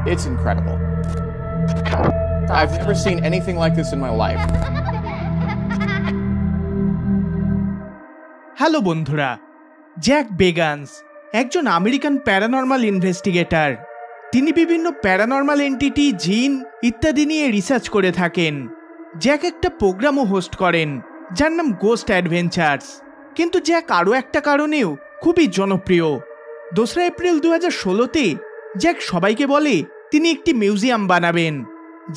It's incredible. I've never seen anything like this in my life. Hello বন্ধুরা, Jack বেগান্স একজন American paranormal investigator. তিনি বিভিন্ন paranormal entity, জিন ইত্যাদি নিয়ে রিসার্চ করে থাকেন। জ্যাক একটা প্রোগ্রামও হোস্ট করেন যার নাম গোস্ট অ্যাডভেঞ্চার্স। কিন্তু জ্যাক আরও একটা কারণেও খুবই জনপ্রিয়। 2 এপ্রিল 2016-তে জ্যাক সবাইকে বলে তিনি একটি মিউজিয়াম বানাবেন,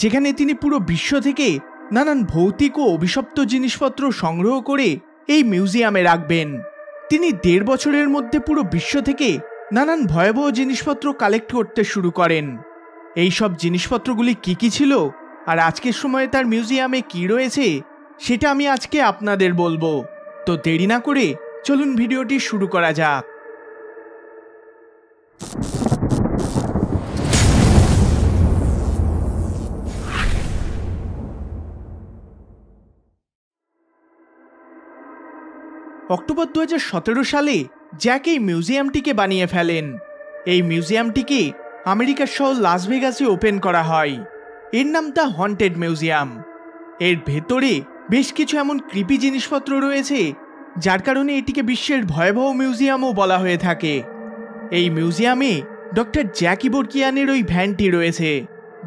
যেখানে তিনি পুরো বিশ্ব থেকে নানান ভৌতিক ও অভিশপ্ত জিনিসপত্র সংগ্রহ করে এই মিউজিয়ামে রাখবেন। তিনি 1.5 বছরের মধ্যে পুরো বিশ্ব থেকে নানান ভয়াবহ জিনিসপত্র কালেক্ট করতে শুরু করেন। এই সব জিনিসপত্রগুলি কি ছিল আর আজকের সময়ে তার মিউজিয়ামে কি রয়েছে সেটা আমি আজকে আপনাদের বলবো। তো দেরি না করে চলুন ভিডিওটি শুরু করা যাক। অক্টোবর 2017 সালে জ্যাক এই মিউজিয়ামটিকে বানিয়ে ফেলেন। এই মিউজিয়ামটিকে আমেরিকার শহর লাস ভেগাসে ওপেন করা হয়। এর নাম দ্য হন্টেড মিউজিয়াম। এর ভেতরে বেশ কিছু এমন ক্রিপি জিনিসপত্র রয়েছে যার কারণে এটিকে বিশ্বের ভয়াবহ মিউজিয়ামও বলা হয়ে থাকে। এই মিউজিয়ামে ডক্টর জ্যাক ইবরকিয়ানের ওই ভ্যানটি রয়েছে,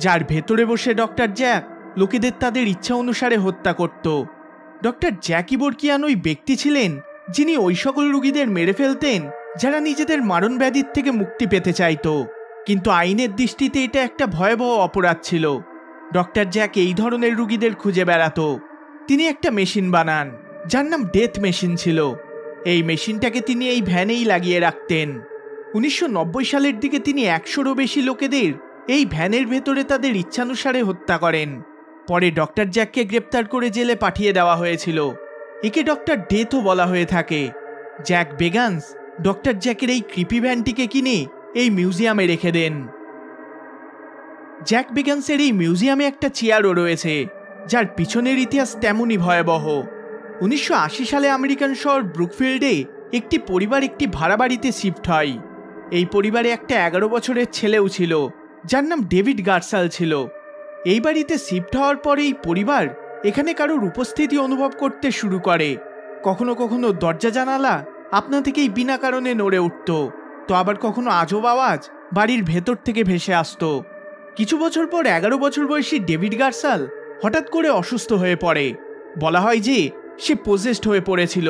যার ভেতরে বসে ডক্টর জ্যাক লোকেদের তাদের ইচ্ছা অনুসারে হত্যা করত। ডক্টর জ্যাক ইবরকিয়ান ওই ব্যক্তি ছিলেন যিনি ওই সকল রোগীদের মেরে ফেলতেন যারা নিজেদের মারণ ব্যাধির থেকে মুক্তি পেতে চাইত, কিন্তু আইনের দৃষ্টিতে এটা একটা ভয়াবহ অপরাধ ছিল। ডক্টর জ্যাক এই ধরনের রোগীদের খুঁজে বেড়াতো। তিনি একটা মেশিন বানান যার নাম ডেথ মেশিন ছিল। এই মেশিনটাকে তিনি এই ভ্যানেই লাগিয়ে রাখতেন। 1990 সালের দিকে তিনি 100-রও বেশি লোকেদের এই ভ্যানের ভেতরে তাদের ইচ্ছানুসারে হত্যা করেন। পরে ডক্টর জ্যাককে গ্রেপ্তার করে জেলে পাঠিয়ে দেওয়া হয়েছিল। একে ডক্টর ডেথও বলা হয়ে থাকে। জ্যাক বেগান্স ডক্টর জ্যাকের এই ক্রিপি ভ্যানটিকে কিনে এই মিউজিয়ামে রেখে দেন। জ্যাক বেগান্সের এই মিউজিয়ামে একটা চেয়ারও রয়েছে যার পিছনের ইতিহাস তেমনই ভয়াবহ। 1980 সালে আমেরিকান শহর ব্রুকফিল্ডে একটি পরিবার একটি ভাড়া বাড়িতে শিফট হয়। এই পরিবারে একটা 11 বছরের ছেলেও ছিল যার নাম ডেভিড গার্সাল ছিল। এই বাড়িতে শিফট হওয়ার পরে এই পরিবার এখানে কারোর উপস্থিতি অনুভব করতে শুরু করে। কখনো কখনো দরজা জানালা আপনা থেকেই বিনা কারণে নড়ে উঠত, তো আবার কখনো আজব আওয়াজ বাড়ির ভেতর থেকে ভেসে আসতো। কিছু বছর পর 11 বছর বয়সী ডেভিড গার্সাল হঠাৎ করে অসুস্থ হয়ে পড়ে। বলা হয় যে সে পজেসড হয়ে পড়েছিল,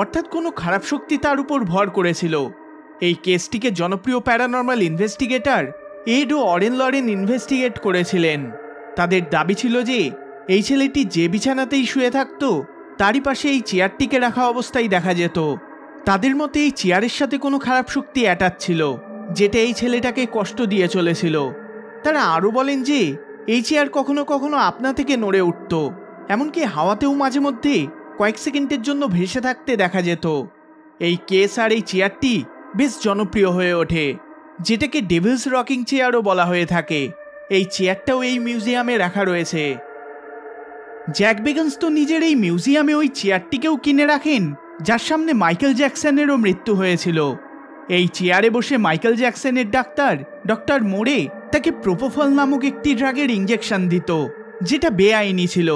অর্থাৎ কোনো খারাপ শক্তি তার উপর ভর করেছিল। এই কেসটিকে জনপ্রিয় প্যারানর্মাল ইনভেস্টিগেটর এড ও অরেন লরেন ইনভেস্টিগেট করেছিলেন। তাদের দাবি ছিল যে এই ছেলেটি যে বিছানাতেই শুয়ে থাকত তারই পাশে এই চেয়ারটিকে রাখা অবস্থায় দেখা যেত। তাদের মতে এই চেয়ারের সাথে কোনো খারাপ শক্তি অ্যাটাচ ছিল, যেটা এই ছেলেটাকে কষ্ট দিয়ে চলেছিল। তারা আরও বলেন যে এই চেয়ার কখনো কখনো আপনা থেকে নড়ে উঠত, এমনকি হাওয়াতেও মাঝে মধ্যে কয়েক সেকেন্ডের জন্য ভেসে থাকতে দেখা যেত। এই কেস আর এই চেয়ারটি বেশ জনপ্রিয় হয়ে ওঠে, যেটাকে ডেভিলস রকিং চেয়ারও বলা হয়ে থাকে। এই চেয়ারটাও এই মিউজিয়ামে রাখা রয়েছে। জ্যাক বেগান্স তো নিজের এই মিউজিয়ামে ওই চেয়ারটিকেও কিনে রাখেন যার সামনে মাইকেল জ্যাকসনের মৃত্যু হয়েছিল। এই চেয়ারে বসে মাইকেল জ্যাকসনের ডাক্তার ডক্টর মোরে তাকে প্রোপোফল নামক একটি ড্রাগের ইঞ্জেকশন দিত, যেটা বেআইনি ছিল,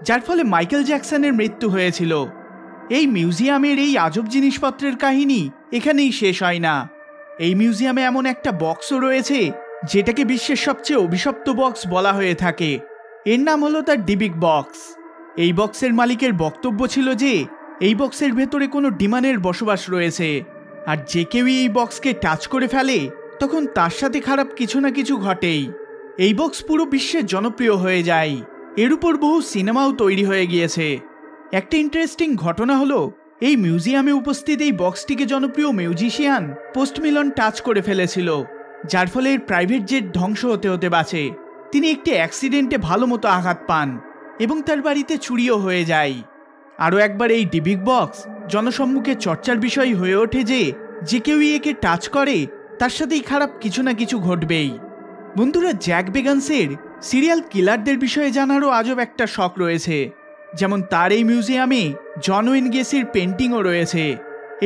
যার ফলে মাইকেল জ্যাকসনের মৃত্যু হয়েছিল। এই মিউজিয়ামের এই আজব জিনিসপত্রের কাহিনী এখানেই শেষ হয় না। এই মিউজিয়ামে এমন একটা বক্সও রয়েছে যেটাকে বিশ্বের সবচেয়ে অভিশপ্ত বক্স বলা হয়ে থাকে। এর নাম হলো তার ডিবিক বক্স। এই বক্সের মালিকের বক্তব্য ছিল যে এই বক্সের ভেতরে কোনো ডিমানের বসবাস রয়েছে, আর যে কেউই এই বক্সকে টাচ করে ফেলে তখন তার সাথে খারাপ কিছু না কিছু ঘটেই। এই বক্স পুরো বিশ্বে জনপ্রিয় হয়ে যায়। এর উপর বহু সিনেমাও তৈরি হয়ে গিয়েছে। একটা ইন্টারেস্টিং ঘটনা হলো এই মিউজিয়ামে উপস্থিত এই বক্সটিকে জনপ্রিয় মিউজিশিয়ান পোস্ট মিলন টাচ করে ফেলেছিল, যার ফলে এর প্রাইভেট জেট ধ্বংস হতে হতে বাঁচে। তিনি একটি অ্যাক্সিডেন্টে ভালো মতো আঘাত পান এবং তার বাড়িতে চুরিও হয়ে যায়। আরও একবার এই ডিবিক বক্স জনসম্মুখে চর্চার বিষয় হয়ে ওঠে যে কেউই একে টাচ করে তার সাথেই খারাপ কিছু না কিছু ঘটবেই। বন্ধুরা, জ্যাক বেগান্সের সিরিয়াল কিলারদের বিষয়ে জানারও আজব একটা শখ রয়েছে। যেমন তার এই মিউজিয়ামে জন ওয়েন গেসির পেন্টিংও রয়েছে।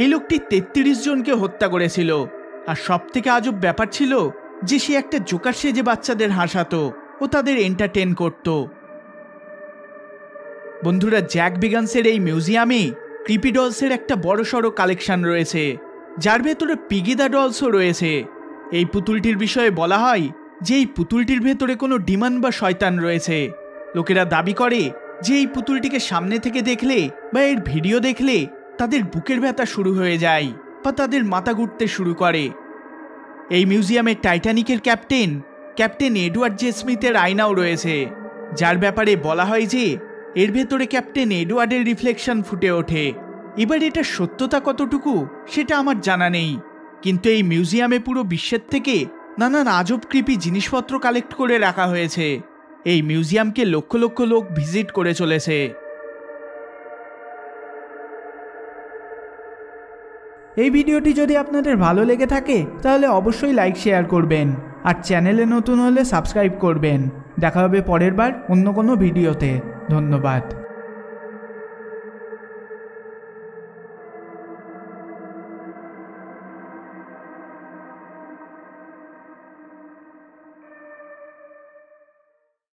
এই লোকটি 33 জনকে হত্যা করেছিল। আর সবথেকে আজব ব্যাপার ছিল যে সে একটা জোকার সেজে বাচ্চাদের হাসাতো ও তাদের এন্টারটেন করত। বন্ধুরা, জ্যাক বিগান্সের এই মিউজিয়ামে ক্রিপি ডলসের একটা বড়সড় কালেকশন রয়েছে, যার ভেতরে পিগি দ্য ডলসও রয়েছে। এই পুতুলটির বিষয়ে বলা হয় যে এই পুতুলটির ভেতরে কোনো ডিমন বা শয়তান রয়েছে। লোকেরা দাবি করে যে এই পুতুলটিকে সামনে থেকে দেখলে বা এর ভিডিও দেখলে তাদের বুকের ব্যথা শুরু হয়ে যায় বা তাদের মাথা ঘুরতে শুরু করে। এই মিউজিয়ামে টাইটানিকের ক্যাপ্টেন এডওয়ার্ড জে স্মিথের আয়নাও রয়েছে, যার ব্যাপারে বলা হয় যে এর ভেতরে ক্যাপ্টেন এডওয়ার্ডের রিফ্লেকশন ফুটে ওঠে। এবার এটা সত্যতা কতটুকু সেটা আমার জানা নেই, কিন্তু এই মিউজিয়ামে পুরো বিশ্বের থেকে নানান আজব ক্রিপি জিনিসপত্র কালেক্ট করে রাখা হয়েছে। এই মিউজিয়ামকে লক্ষ লক্ষ লোক ভিজিট করে চলেছে। এই ভিডিওটি যদি আপনাদের ভালো লেগে থাকে তাহলে অবশ্যই লাইক শেয়ার করবেন, আর চ্যানেলে নতুন হলে সাবস্ক্রাইব করবেন। দেখা হবে পরের বার অন্য কোনো ভিডিওতে। ধন্যবাদ।